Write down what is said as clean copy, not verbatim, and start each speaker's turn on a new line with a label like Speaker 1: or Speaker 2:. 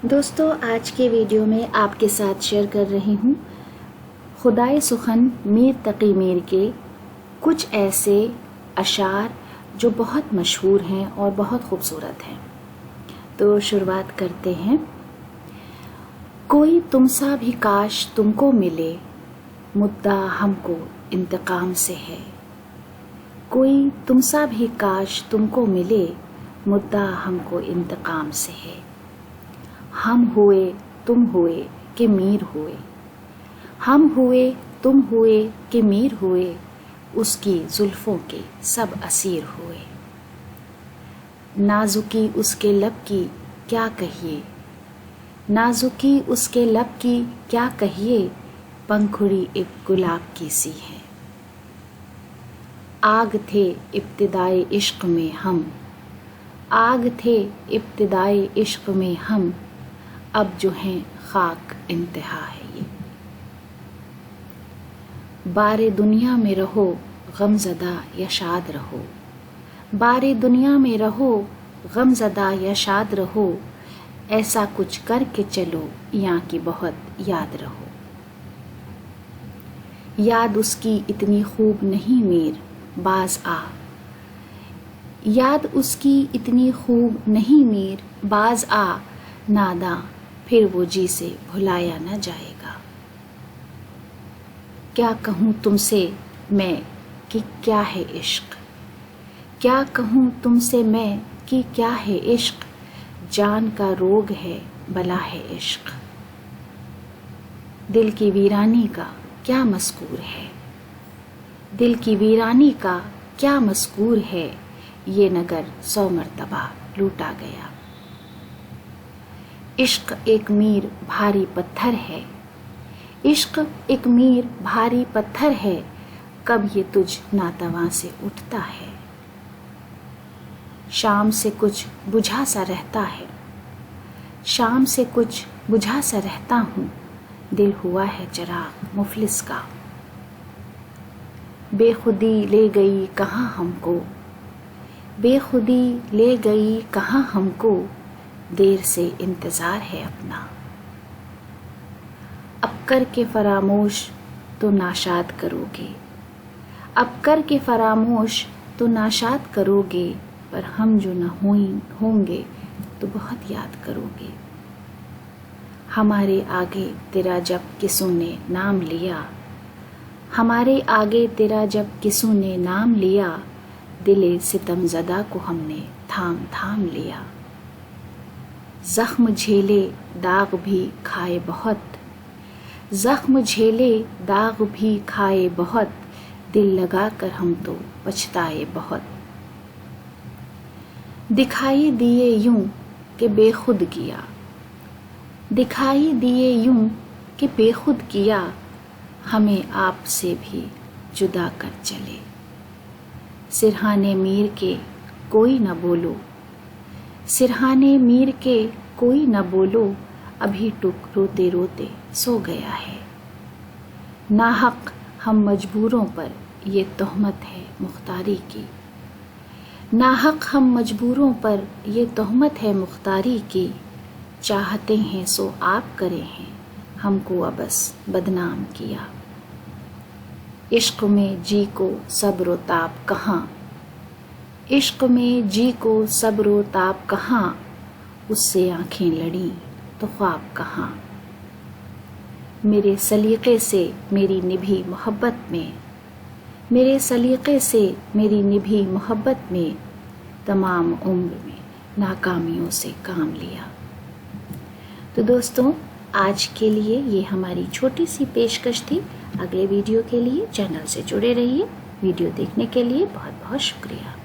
Speaker 1: دوستو آج کے ویڈیو میں آپ کے ساتھ شیئر کر رہی ہوں خدائے سخن میر تقی میر کے کچھ ایسے اشعار جو بہت مشہور ہیں اور بہت خوبصورت ہیں۔ تو شروعات کرتے ہیں۔ کوئی تم سا بھی کاش تم کو ملے، مدعا ہم کو انتقام سے ہے۔ کوئی تم سا بھی کاش تم کو ملے، مدعا ہم کو انتقام سے ہے۔ ہم ہوئے تم ہوئے کہ میر ہوئے، ہم ہوئے تم ہوئے کہ میر ہوئے، اس کی زلفوں کے سب اسیر ہوئے۔ نازکی اس کے لب کی کیا کہیے، نازکی اس کے لب کی کیا کہیے، پنکھڑی ایک گلاب کی سی ہے۔ آگ تھے ابتدائے عشق میں ہم، آگ تھے ابتدائے عشق میں ہم، اب جو ہیں خاک انتہا ہے یہ۔ بار دنیا میں رہو غم زدہ یا شاد رہو، بار دنیا میں رہو غم زدہ یا شاد رہو، ایسا کچھ کر کے چلو یاں کی بہت یاد رہو۔ یاد اس کی اتنی خوب نہیں میر باز آ، یاد اس کی اتنی خوب نہیں میر باز آ، ناداں پھر وہ جی سے بھلایا نہ جائے گا۔ کیا کہوں تم سے میں کہ کیا ہے عشق، کیا کہوں تم سے میں کہ کیا ہے عشق، جان کا روگ ہے بلا ہے عشق۔ دل کی ویرانی کا کیا مذکور ہے، دل کی ویرانی کا کیا مذکور ہے، یہ نگر 100 مرتبہ لوٹا گیا۔ عشق ایک میر بھاری پتھر ہے، عشق ایک میر بھاری پتھر ہے، کب یہ تجھ ناتواں سے اٹھتا ہے۔ شام سے کچھ بجھا سا رہتا ہے، شام سے کچھ بجھا سا رہتا ہوں، دل ہوا ہے چراغ مفلس کا۔ بے خودی لے گئی کہاں ہم کو، بے خودی لے گئی کہاں ہم کو، دیر سے انتظار ہے اپنا۔ اب کر کے فراموش تو ناشاد کرو گے، اب کر کے فراموش تو ناشاد کرو گے، پر ہم جو نہ ہوں گے تو بہت یاد کرو گے۔ ہمارے آگے تیرا جب کسوں نے نام لیا، ہمارے آگے تیرا جب کسوں نے نام لیا، دل ستم زدہ کو ہم نے تھام تھام لیا۔ زخم جھیلے داغ بھی کھائے بہت، زخم جھیلے داغ بھی کھائے بہت، دل لگا کر ہم تو پچھتائے بہت۔ دکھائی دیے یوں کہ بے خود کیا، دکھائی دیے یوں کہ بے خود کیا، ہمیں آپ سے بھی جدا کر چلے۔ سرہانے میر کے کوئی نہ بولو، سرہانے میر کے کوئی نہ بولو، ابھی ٹک روتے روتے سو گیا ہے۔ ناحق ہم مجبوروں پر یہ تہمت ہے مختاری کی، ناحق ہم مجبوروں پر یہ تہمت ہے مختاری کی، چاہتے ہیں سو آپ کرے ہیں، ہم کو ابس بدنام کیا۔ عشق میں جی کو صبر و تاب کہاں، عشق میں جی کو صبر و تاب کہاں، اس سے آنکھیں لڑیں تو خواب کہاں۔ میرے سلیقے سے میری نبھی محبت میں، میرے سلیقے سے میری نبھی محبت میں، تمام عمر میں ناکامیوں سے کام لیا۔ تو دوستوں آج کے لیے یہ ہماری چھوٹی سی پیشکش تھی۔ اگلے ویڈیو کے لیے چینل سے جڑے رہیے۔ ویڈیو دیکھنے کے لیے بہت بہت شکریہ۔